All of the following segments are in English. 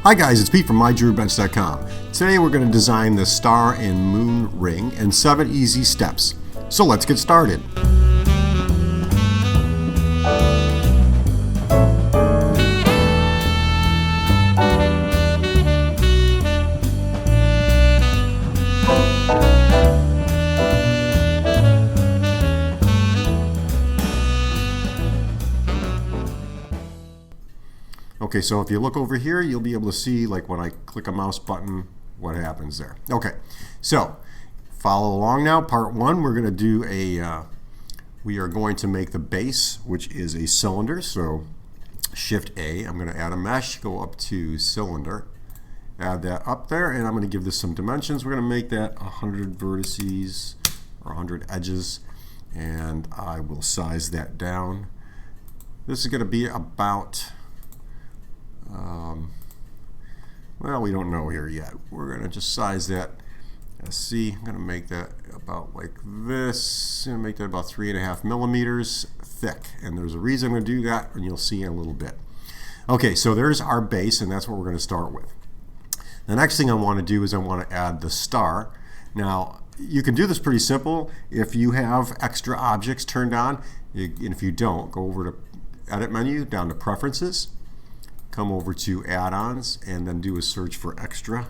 Hi guys, it's Pete from MyDrewBench.com. Today we're going to design the star and moon ring in 7 easy steps. So let's get started. Okay, so if you look over here, you'll be able to see, like when I click a mouse button, what happens there. Okay, so follow along now. Part 1, we're going to do we are going to make the base, which is a cylinder. So Shift A, I'm going to add a mesh, go up to cylinder, add that up there, and I'm going to give this some dimensions. We're going to make that 100 vertices or 100 edges, and I will size that down. This is going to be about well, we don't know here yet. We're going to just size that. See, I'm going to make that about like this. I'm going to make that about 3.5 millimeters thick. And there's a reason I'm going to do that, and you'll see in a little bit. Okay, so there's our base, and that's what we're going to start with. The next thing I want to do is I want to add the star. Now, you can do this pretty simple. If you have extra objects turned on, and if you don't, go over to Edit menu, down to Preferences. Come over to add-ons and then do a search for extra,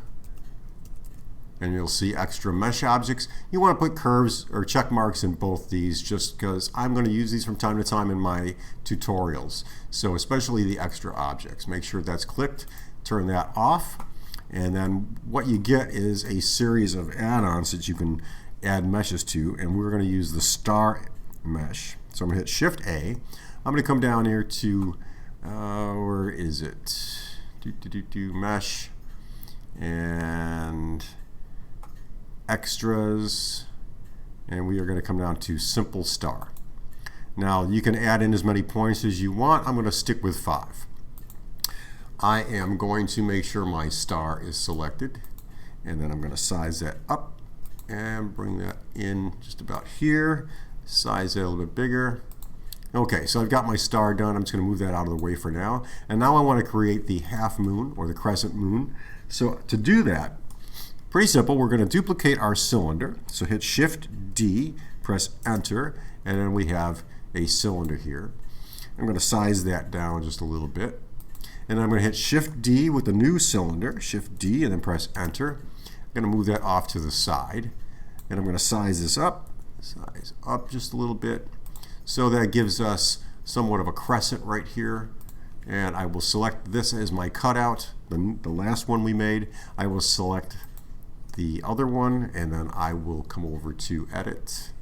and you'll see extra mesh objects. You want to put curves or check marks in both these, just because I'm going to use these from time to time in my tutorials. So especially the extra objects, make sure that's clicked, turn that off, and then what you get is a series of add-ons that you can add meshes to, and we're going to use the star mesh. So I'm going to hit Shift A. I'm going to come down here to where is it? Mesh and extras, and we are going to come down to simple star. Now you can add in as many points as you want. I'm going to stick with 5. I am going to make sure my star is selected, and then I'm going to size that up and bring that in just about here. Size it a little bit bigger. Okay, so I've got my star done. I'm just going to move that out of the way for now. And now I want to create the half moon or the crescent moon. So to do that, pretty simple. We're going to duplicate our cylinder. So hit Shift D, press Enter, and then we have a cylinder here. I'm going to size that down just a little bit. And I'm going to hit Shift D with the new cylinder, Shift D, and then press Enter. I'm going to move that off to the side. And I'm going to size this up, just a little bit. So that gives us somewhat of a crescent right here. And I will select this as my cutout, the last one we made. I will select the other one, and then I will come over to Edit.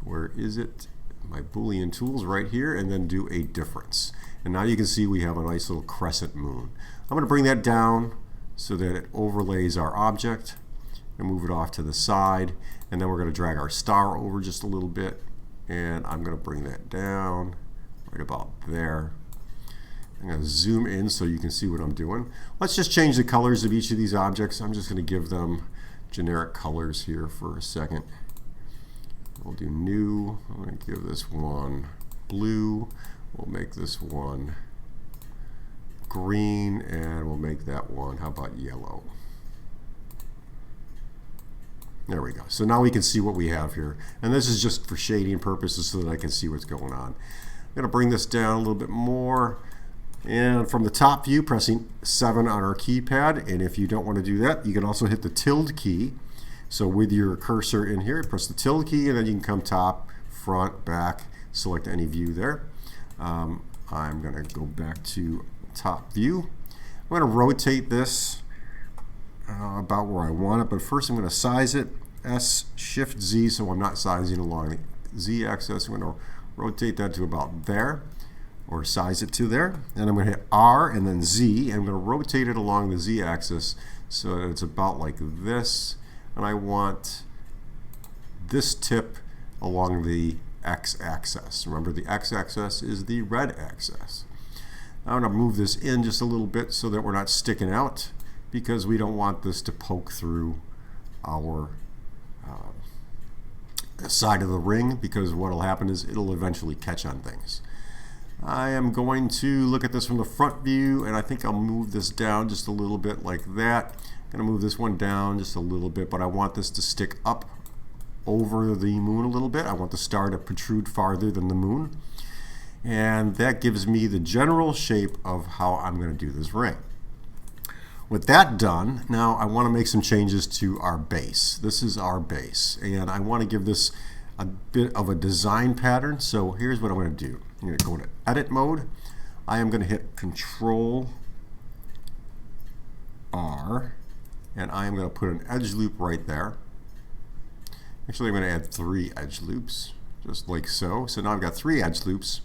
Where is it? My Boolean tools right here, and then do a difference. And now you can see we have a nice little crescent moon. I'm going to bring that down so that it overlays our object and move it off to the side. And then we're going to drag our star over just a little bit. And I'm going to bring that down right about there. I'm going to zoom in so you can see what I'm doing. Let's just change the colors of each of these objects. I'm just going to give them generic colors here for a second. We'll do new. I'm going to give this one blue. We'll make this one green, and we'll make that one, how about yellow? There we go. So now we can see what we have here. And this is just for shading purposes so that I can see what's going on. I'm going to bring this down a little bit more. And from the top view, pressing 7 on our keypad. And if you don't want to do that, you can also hit the tilde key. So with your cursor in here, press the tilde key, and then you can come top, front, back, select any view there. I'm going to go back to top view. I'm going to rotate this about where I want it, but first I'm going to size it, Shift Z, so I'm not sizing along the Z axis. I'm going to rotate that to about there, or size it to there, and I'm going to hit R and then Z, and I'm going to rotate it along the Z axis so that it's about like this, and I want this tip along the X axis. Remember, the X axis is the red axis. I'm going to move this in just a little bit so that we're not sticking out, because we don't want this to poke through our side of the ring, because what will happen is it'll eventually catch on things. I am going to look at this from the front view, and I think I'll move this down just a little bit like that. I'm going to move this one down just a little bit, but I want this to stick up over the moon a little bit. I want the star to protrude farther than the moon. And that gives me the general shape of how I'm going to do this ring. With that done, now I want to make some changes to our base. This is our base, and I want to give this a bit of a design pattern. So here's what I'm going to do. I'm going to go into edit mode. I am going to hit Control R, and I am going to put an edge loop right there. Actually, I'm going to add 3 edge loops, just like so. So now I've got 3 edge loops.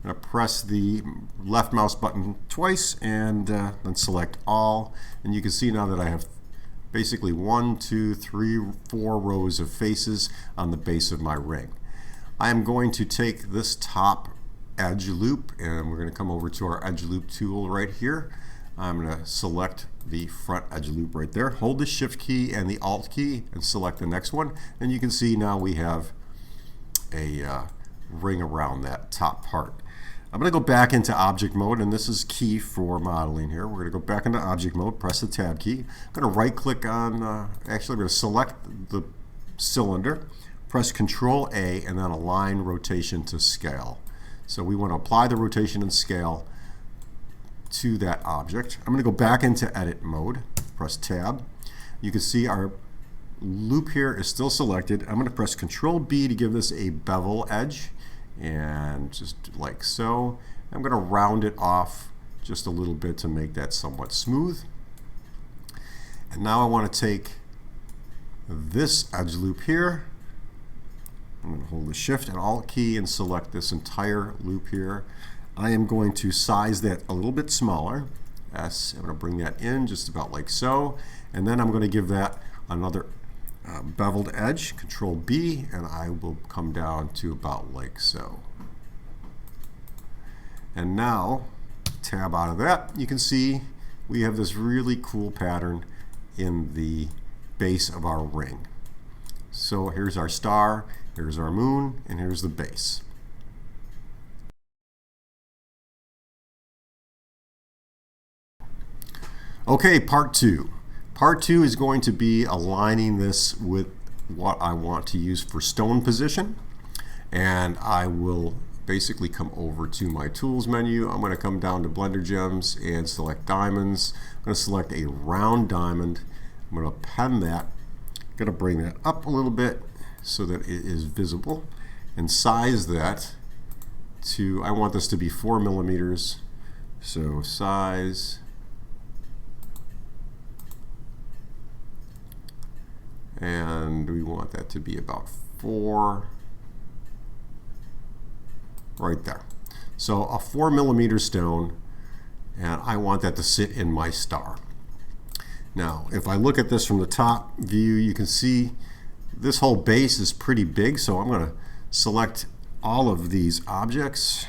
I'm going to press the left mouse button twice and then select all. And you can see now that I have basically 1, 2, 3, 4 rows of faces on the base of my ring. I am going to take this top edge loop, and we're going to come over to our edge loop tool right here. I'm going to select the front edge loop right there, hold the Shift key and the Alt key, and select the next one. And you can see now we have a ring around that top part. I'm going to go back into object mode, and this is key for modeling here. We're going to go back into object mode, press the tab key. I'm going to right click on, actually I'm going to select the cylinder, press Control A, and then align rotation to scale. So we want to apply the rotation and scale to that object. I'm going to go back into edit mode, press tab. You can see our loop here is still selected. I'm going to press Control B to give this a bevel edge, and just like so. I'm going to round it off just a little bit to make that somewhat smooth. And now I want to take this edge loop here. I'm going to hold the Shift and Alt key and select this entire loop here. I am going to size that a little bit smaller. I'm going to bring that in just about like so. And then I'm going to give that another beveled edge, Control B, and I will come down to about like so. And now, tab out of that, you can see we have this really cool pattern in the base of our ring. So here's our star, here's our moon, and here's the base. Okay, part 2. Part 2 is going to be aligning this with what I want to use for stone position. And I will basically come over to my Tools menu. I'm going to come down to Blender Gems and select Diamonds. I'm going to select a round diamond. I'm going to pen that. I'm going to bring that up a little bit so that it is visible. And size that to, I want this to be 4 millimeters. So size. And we want that to be about 4 right there. So a 4 millimeter stone, and I want that to sit in my star. Now, if I look at this from the top view, you can see this whole base is pretty big, so I'm going to select all of these objects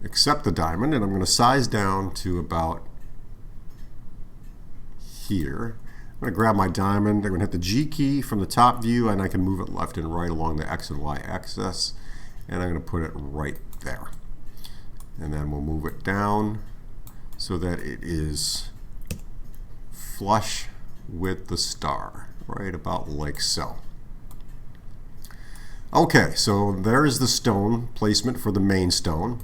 except the diamond, and I'm going to size down to about here. I'm going to grab my diamond, I'm going to hit the G key from the top view, and I can move it left and right along the X and Y axis, and I'm going to put it right there. And then we'll move it down so that it is flush with the star, right about like so. Okay, so there's the stone placement for the main stone.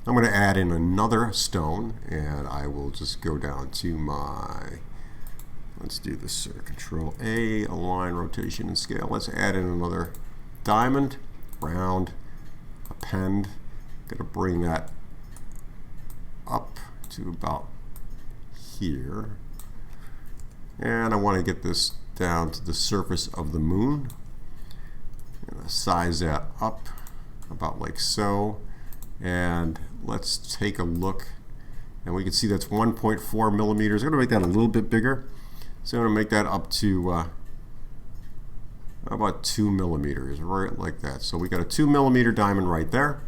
I'm going to add in another stone, and I will just go down to my, let's do this, Control A, align rotation and scale. Let's add in another diamond, round, append. Going to bring that up to about here. And I want to get this down to the surface of the moon. I'm going to size that up about like so. And let's take a look. And we can see that's 1.4 millimeters. I'm going to make that a little bit bigger. So I'm going to make that up to about 2 millimeters, right like that. So we got a 2 millimeter diamond right there.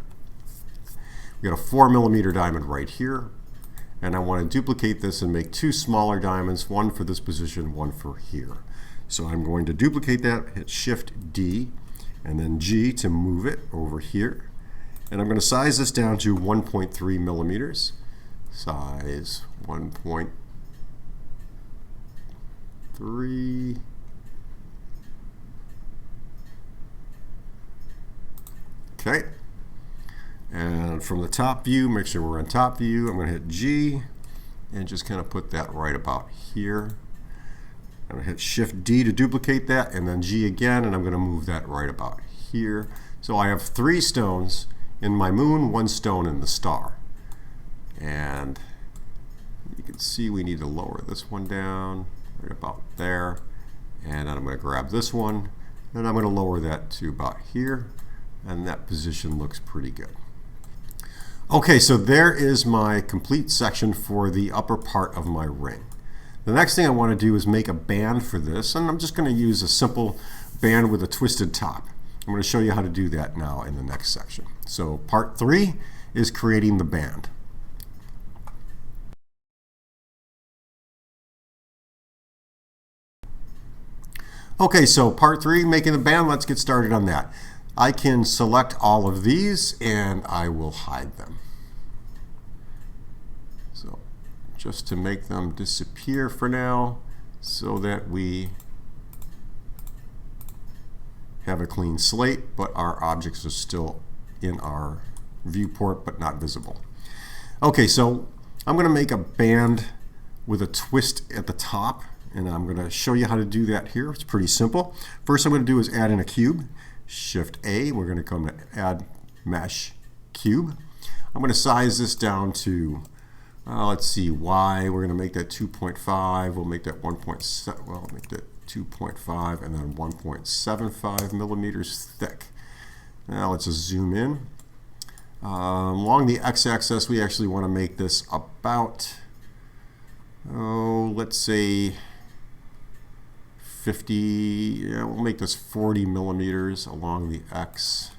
We got a 4 millimeter diamond right here. And I want to duplicate this and make 2 smaller diamonds, one for this position, one for here. So I'm going to duplicate that, hit Shift D, and then G to move it over here. And I'm going to size this down to 1.3 millimeters. Size 1.3. Okay. And from the top view, make sure we're on top view. I'm going to hit G and just kind of put that right about here. I'm going to hit Shift D to duplicate that, and then G again, and I'm going to move that right about here. So I have 3 stones in my moon, 1 stone in the star. And you can see we need to lower this one down right about there. And then I'm going to grab this one, and I'm going to lower that to about here. And that position looks pretty good. Okay, so there is my complete section for the upper part of my ring. The next thing I want to do is make a band for this, and I'm just going to use a simple band with a twisted top. I'm going to show you how to do that now in the next section. So part 3 is creating the band. Okay, so part 3, making the band, let's get started on that. I can select all of these and I will hide them. So just to make them disappear for now so that we have a clean slate, but our objects are still in our viewport but not visible. Okay, so I'm going to make a band with a twist at the top, and I'm going to show you how to do that here. It's pretty simple. First I'm going to do is add in a cube. Shift A, we're going to come to add mesh cube. I'm going to size this down to, let's see, Y. We're going to make that 2.5. We'll make that 1.7. Well, I'll make that 2.5 and then 1.75 millimeters thick. Now let's just zoom in. Along the x-axis, we actually want to make this about, let's say 50, yeah, we'll make this 40 millimeters along the x,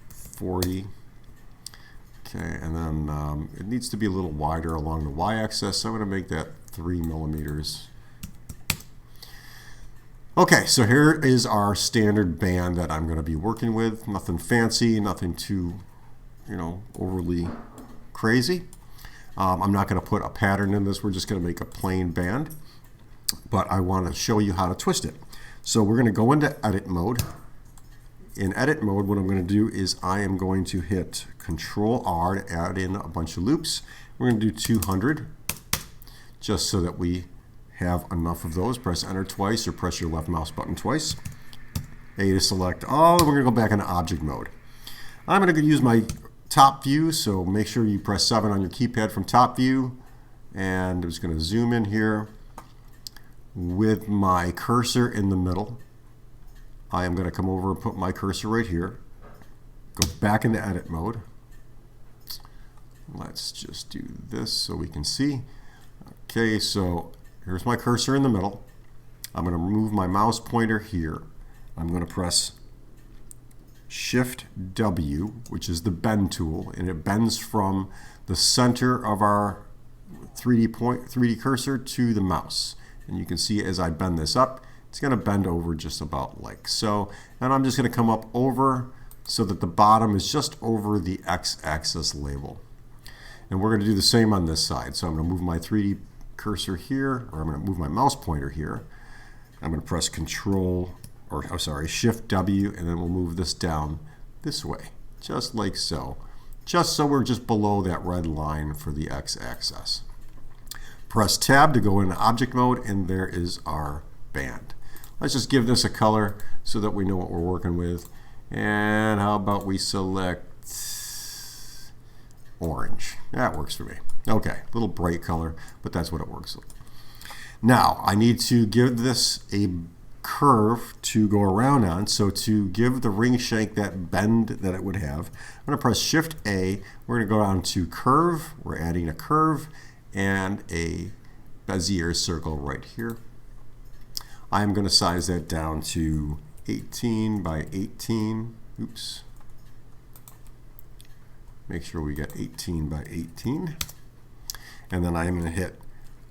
40. Okay, and then it needs to be a little wider along the y-axis, so I'm going to make that 3 millimeters. Okay, so here is our standard band that I'm going to be working with. Nothing fancy, nothing too, overly crazy. I'm not going to put a pattern in this. We're just going to make a plain band. But I want to show you how to twist it. So we're going to go into edit mode. In edit mode, what I'm going to do is I am going to hit Control R to add in a bunch of loops. We're going to do 200 just so that we have enough of those. Press enter twice or press your left mouse button twice. A to select all. We're going to go back into object mode. I'm going to use my top view, so make sure you press 7 on your keypad from top view. And I'm just going to zoom in here. With my cursor in the middle, I am going to come over and put my cursor right here. Go back into edit mode. Let's just do this so we can see. Okay, so here's my cursor in the middle. I'm going to move my mouse pointer here. I'm going to press Shift W, which is the bend tool, and it bends from the center of our 3D cursor to the mouse. And you can see as I bend this up, it's going to bend over just about like so. And I'm just going to come up over so that the bottom is just over the x-axis label. And we're going to do the same on this side. So I'm going to move my 3D cursor here, or I'm going to move my mouse pointer here. I'm going to press Shift W, and then we'll move this down this way, just like so. Just so we're just below that red line for the x-axis. Press Tab to go into object mode, and there is our band. Let's just give this a color so that we know what we're working with. And how about we select orange? That works for me. Okay, a little bright color, but that's what it works with. Now, I need to give this a curve to go around on. So to give the ring shank that bend that it would have, I'm going to press Shift A. We're going to go down to curve. We're adding a curve and a Bezier circle right here. I'm going to size that down to 18 by 18. Oops. Make sure we get 18 by 18. And then I'm going to hit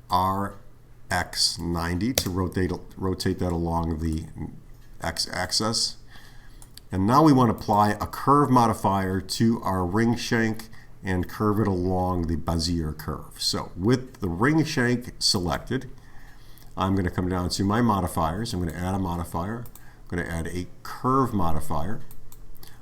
RX90 to rotate that along the x-axis. And now we want to apply a curve modifier to our ring shank and curve it along the Bezier curve. So with the ring shank selected, I'm going to come down to my modifiers. I'm going to add a modifier. I'm going to add a curve modifier.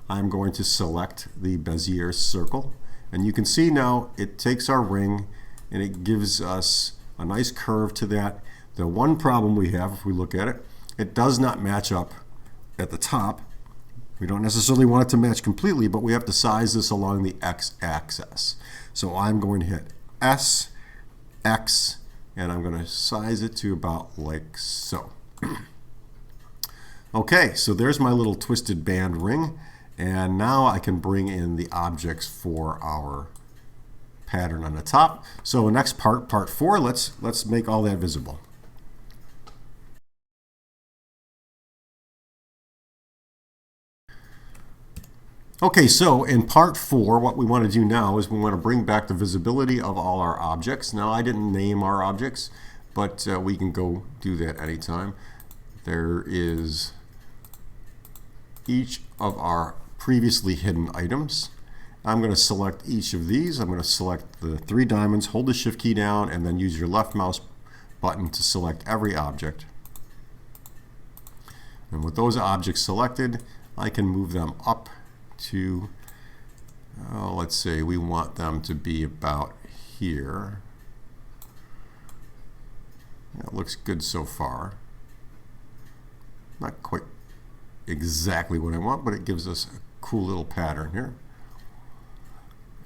I'm going to select the Bezier circle. And you can see now it takes our ring and it gives us a nice curve to that. The one problem we have, if we look at it, it does not match up at the top. We don't necessarily want it to match completely, but we have to size this along the x-axis. So I'm going to hit S, X, and I'm going to size it to about like so. Okay, so there's my little twisted band ring, and now I can bring in the objects for our pattern on the top. So next part, part 4, let's make all that visible. Okay, so in part 4, what we want to do now is we want to bring back the visibility of all our objects. Now, I didn't name our objects, but we can go do that anytime. There is each of our previously hidden items. I'm going to select each of these. I'm going to select the 3 diamonds, hold the Shift key down, and then use your left mouse button to select every object. And with those objects selected, I can move them up to, let's say we want them to be about here. That looks good so far. Not quite exactly what I want, but it gives us a cool little pattern here.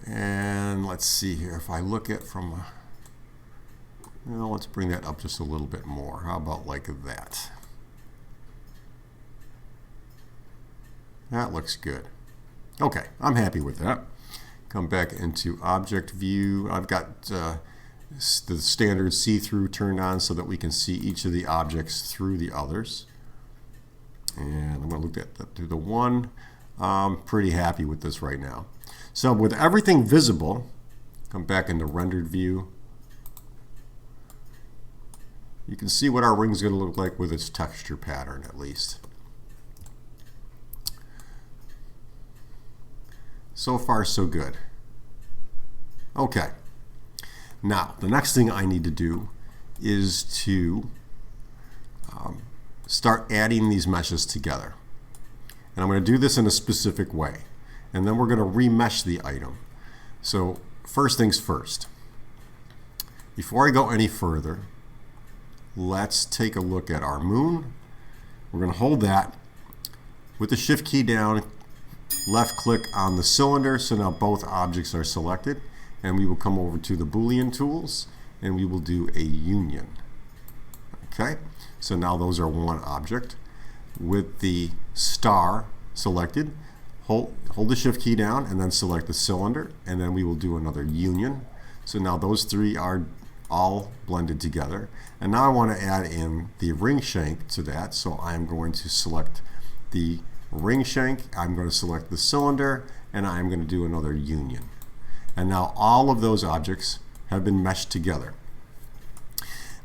And let's see here, if I look at from, let's bring that up just a little bit more. How about like that? That looks good. Okay, I'm happy with that. Come back into Object View. I've got the standard see-through turned on so that we can see each of the objects through the others. And I'm going to look at through the one. I'm pretty happy with this right now. So with everything visible, come back into Rendered View. You can see what our ring's going to look like with its texture pattern at least. So far, so good. Okay. Now, the next thing I need to do is to start adding these meshes together. And I'm going to do this in a specific way. And then we're going to remesh the item. So first things first. Before I go any further, let's take a look at our moon. We're going to hold that with the Shift key down, left click on the cylinder, so now both objects are selected, and we will come over to the Boolean tools and we will do a union. Okay, so now those are one object. With the star selected, hold the Shift key down and then select the cylinder, and then we will do another union. So now those 3 are all blended together, and now I want to add in the ring shank to that, so I'm going to select the ring shank, I'm going to select the cylinder, and I'm going to do another union. And now all of those objects have been meshed together.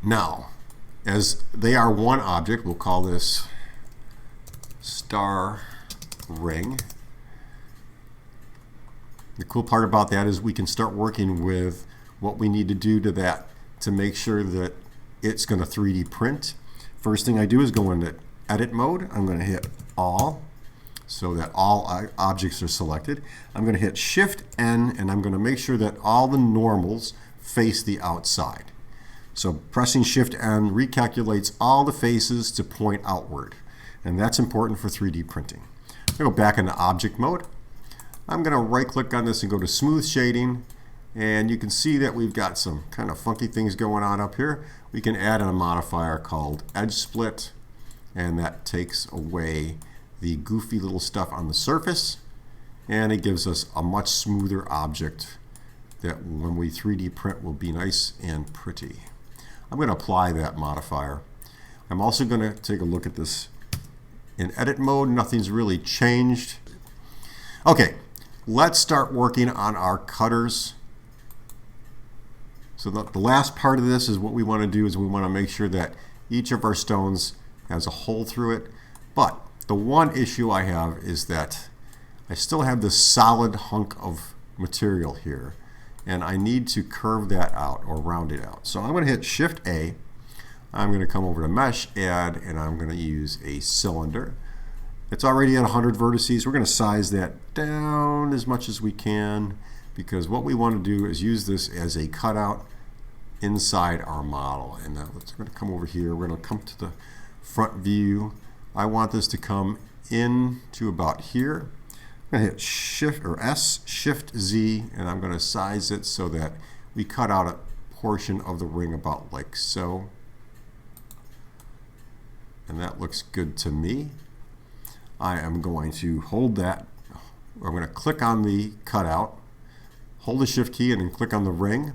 Now, as they are one object, we'll call this star ring. The cool part about that is we can start working with what we need to do to that to make sure that it's going to 3D print. First thing I do is go into edit mode. I'm going to hit all, so that all objects are selected. I'm going to hit Shift N, and I'm going to make sure that all the normals face the outside. So pressing Shift N recalculates all the faces to point outward, and that's important for 3D printing. I'm going to go back into object mode. I'm going to right click on this and go to smooth shading, and you can see that we've got some kind of funky things going on up here. We can add a modifier called edge split, and that takes away the goofy little stuff on the surface, and it gives us a much smoother object that when we 3D print will be nice and pretty. I'm going to apply that modifier. I'm also going to take a look at this in edit mode. Nothing's really changed. Okay, let's start working on our cutters. So the last part of this is what we want to do is we want to make sure that each of our stones has a hole through it. But The one issue I have is that I still have this solid hunk of material here, and I need to curve that out or round it out. So I'm going to hit Shift A. I'm going to come over to Mesh, Add, and I'm going to use a cylinder. It's already at 100 vertices. We're going to size that down as much as we can, because what we want to do is use this as a cutout inside our model. And we're going to come over here. We're going to come to the front view. I want this to come in to about here. I'm going to hit Shift or S, Shift Z, and I'm going to size it so that we cut out a portion of the ring about like so. And that looks good to me. I am going to hold that. I'm going to click on the cutout, hold the Shift key, and then click on the ring.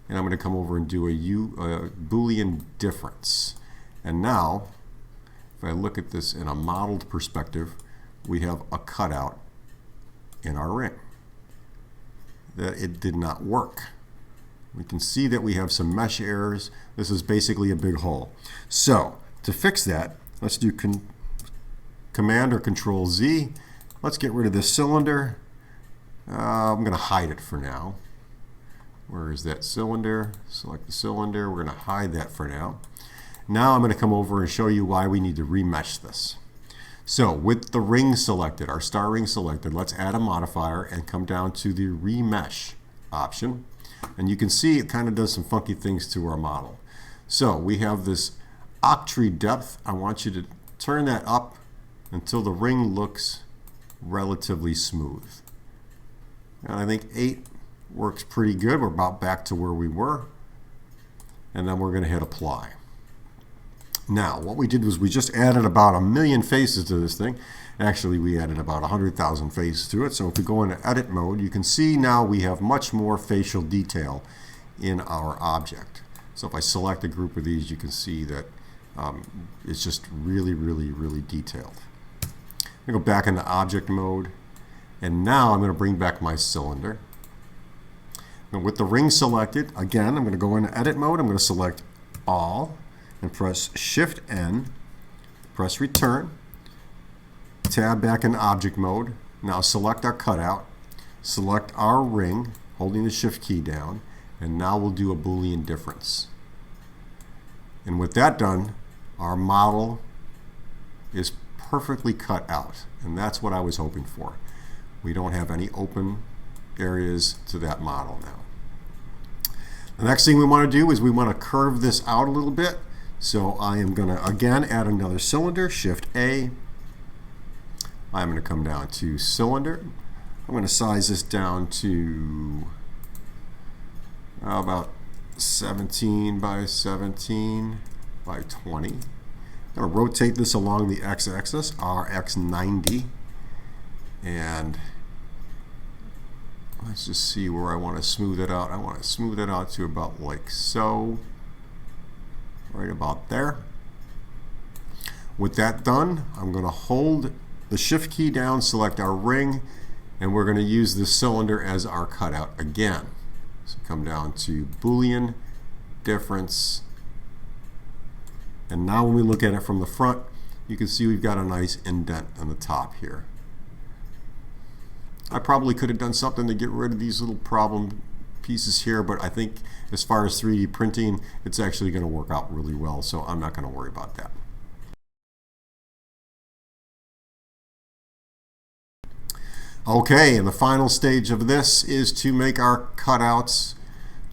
And I'm going to come over and do a Boolean difference. And now, if I look at this in a modeled perspective, we have a cutout in our ring. That it did not work. We can see that we have some mesh errors. This is basically a big hole. So to fix that, let's do Command or Control Z. Let's get rid of this cylinder. I'm going to hide it for now. Where is that cylinder? Select the cylinder. We're going to hide that for now. Now I'm going to come over and show you why we need to remesh this. So with the ring selected, our star ring selected, let's add a modifier and come down to the remesh option. And you can see it kind of does some funky things to our model. So we have this octree depth. I want you to turn that up until the ring looks relatively smooth. And I think 8 works pretty good. We're about back to where we were. And then we're going to hit apply. Now, what we did was we just added about 1,000,000 faces to this thing. Actually, we added about 100,000 faces to it. So if we go into edit mode, you can see now we have much more facial detail in our object. So if I select a group of these, you can see that it's just really, really, really detailed. I'm going to go back into object mode. And now I'm going to bring back my cylinder. Now with the ring selected, again, I'm going to go into edit mode. I'm going to select all and press Shift N, press return, tab back in object mode. Now select our cutout, select our ring, holding the Shift key down, and now we'll do a Boolean difference. And with that done, our model is perfectly cut out, and that's what I was hoping for. We don't have any open areas to that model now. The next thing we want to do is we want to curve this out a little bit. So I am going to again add another cylinder, Shift A. I'm going to come down to cylinder. I'm going to size this down to about 17 by 17 by 20. I'm going to rotate this along the x-axis, RX90. And let's just see where I want to smooth it out. I want to smooth it out to about like so. Right about there. With that done, I'm going to hold the Shift key down, select our ring, and we're going to use this cylinder as our cutout again. So come down to Boolean difference. And now when we look at it from the front, you can see we've got a nice indent on the top here. I probably could have done something to get rid of these little problem pieces here, but I think as far as 3D printing, it's actually going to work out really well, so I'm not going to worry about that. Okay, and the final stage of this is to make our cutouts.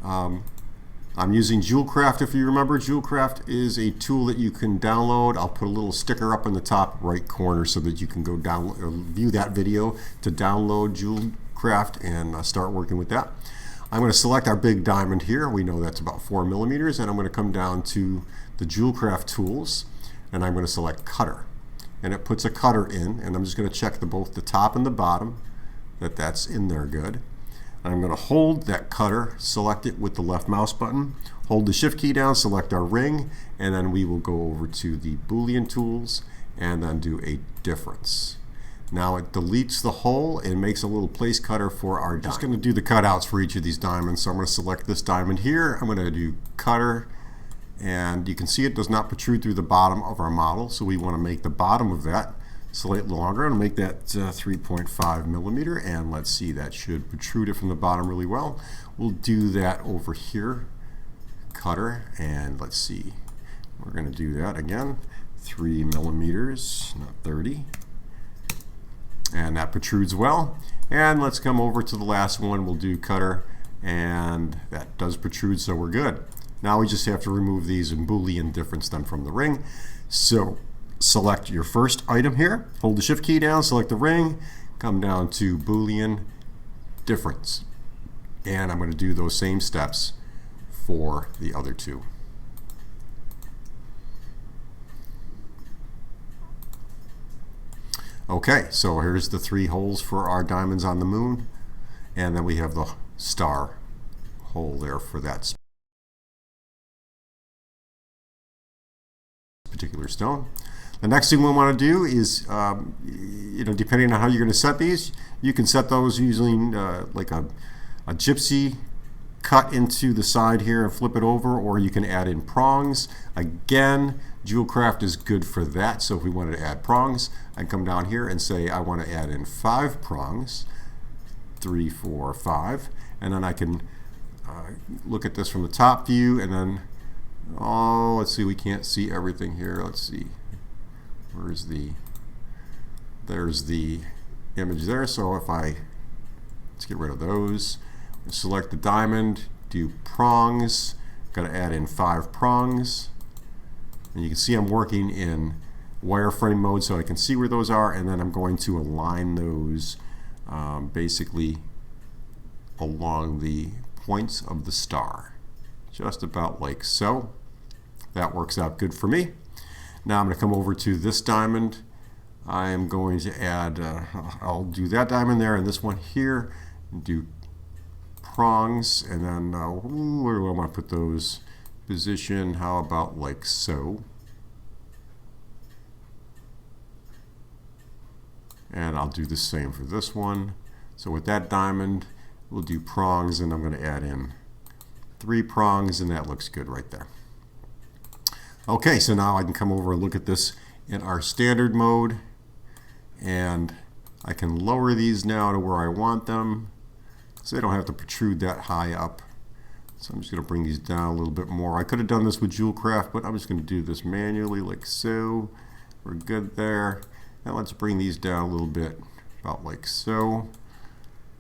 I'm using JewelCraft. If you remember, JewelCraft is a tool that you can download. I'll put a little sticker up in the top right corner so that you can go download or view that video to download JewelCraft and start working with that. I'm going to select our big diamond here. We know that's about 4 millimeters, and I'm going to come down to the JewelCraft tools, and I'm going to select cutter. And it puts a cutter in, and I'm just going to check both the top and the bottom that's in there good. I'm going to hold that cutter, select it with the left mouse button, hold the Shift key down, select our ring, and then we will go over to the Boolean tools and then do a difference. Now it deletes the hole and makes a little place cutter for our diamond. I'm just going to do the cutouts for each of these diamonds. So I'm going to select this diamond here. I'm going to do cutter, and you can see it does not protrude through the bottom of our model, so we want to make the bottom of that slightly longer. I'm going to make that 3.5 millimeter, and let's see, that should protrude it from the bottom really well. We'll do that over here, cutter, and let's see, we're going to do that again, 3 millimeters, not 30, and that protrudes well. And let's come over to the last one. We'll do cutter, and that does protrude, so we're good. Now we just have to remove these and Boolean difference them from the ring. So select your first item here, hold the shift key down, select the ring, come down to Boolean difference. And I'm going to do those same steps for the other two. Okay, so here's the 3 holes for our diamonds on the moon, and then we have the star hole there for that particular stone. The next thing we want to do is, depending on how you're going to set these, you can set those using like a gypsy cut into the side here and flip it over, or you can add in prongs. Again, Jewelcraft is good for that, so if we wanted to add prongs, I'd come down here and say I want to add in 5 prongs, 3, 4, 5, and then I can look at this from the top view, and then, oh, let's see, we can't see everything here. Let's see, there's the image there, so if let's get rid of those. Select the diamond, do prongs, got to add in 5 prongs, and you can see I'm working in wireframe mode so I can see where those are, and then I'm going to align those basically along the points of the star, just about like so. That works out good for me. Now I'm going to come over to this diamond. I am going to add, I'll do that diamond there and this one here, and do prongs, and then where do I want to put those? Position, how about like so? And I'll do the same for this one. So with that diamond, we'll do prongs, and I'm going to add in 3 prongs, and that looks good right there. Okay, so now I can come over and look at this in our standard mode, and I can lower these now to where I want them, so they don't have to protrude that high up. So I'm just going to bring these down a little bit more. I could have done this with Jewelcraft, but I'm just going to do this manually like so. We're good there. Now let's bring these down a little bit, about like so.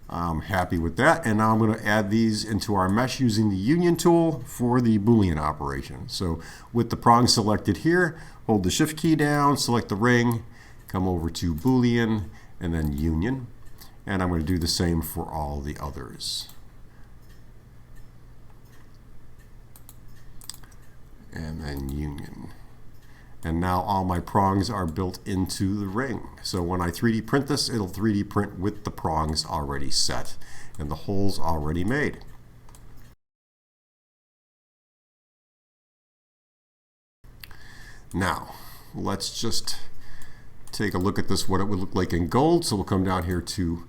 I'm happy with that. And now I'm going to add these into our mesh using the union tool for the Boolean operation. So with the prong selected here, hold the shift key down, select the ring, come over to Boolean, and then union. And I'm going to do the same for all the others. And then union. And now all my prongs are built into the ring. So when I 3D print this, it'll 3D print with the prongs already set and the holes already made. Now, let's just take a look at this, what it would look like in gold. So we'll come down here to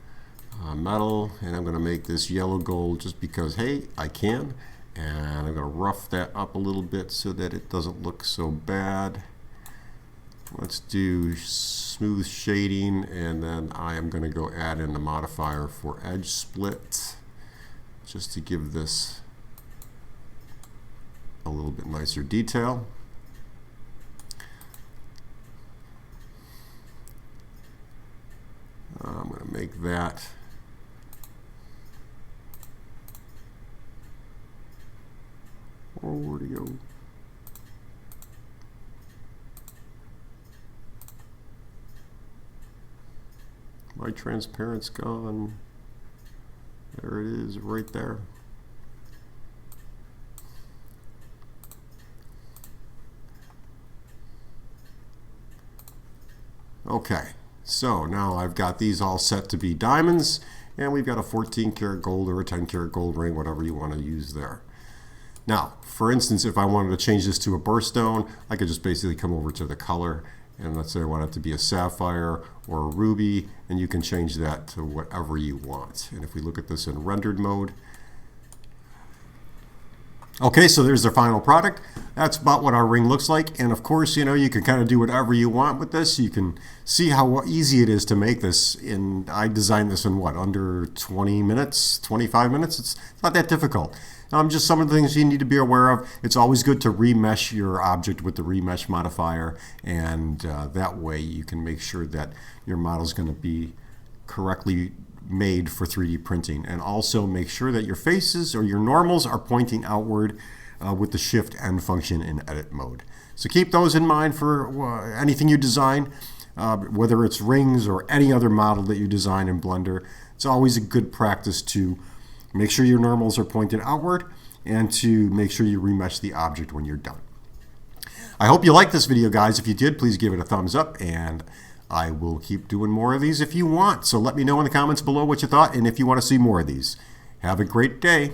metal, and I'm going to make this yellow gold just because, hey, I can. And I'm going to rough that up a little bit so that it doesn't look so bad. Let's do smooth shading, and then I am going to go add in the modifier for edge split just to give this a little bit nicer detail. I'm going to make that where'd it go? My transparent's gone. There it is, right there. Okay, so now I've got these all set to be diamonds, and we've got a 14 karat gold or a 10 karat gold ring, whatever you want to use there. Now, for instance, if I wanted to change this to a birthstone, I could just basically come over to the color, and let's say I want it to be a sapphire or a ruby, and you can change that to whatever you want. And if we look at this in rendered mode, okay, so there's the final product. that's about what our ring looks like. And of course, you know, you can kind of do whatever you want with this. You can see how easy it is to make this. I designed this in what, under 20 minutes, 25 minutes? It's not that difficult. Just some of the things you need to be aware of. It's always good to remesh your object with the remesh modifier, and that way you can make sure that your model is going to be correctly made for 3D printing. And also make sure that your faces or your normals are pointing outward with the Shift N function in edit mode. So keep those in mind for anything you design, whether it's rings or any other model that you design in Blender. It's always a good practice to make sure your normals are pointed outward and to make sure you remesh the object when you're done. I hope you liked this video, guys. If you did, please give it a thumbs up, and I will keep doing more of these if you want. So let me know in the comments below what you thought and if you want to see more of these. Have a great day.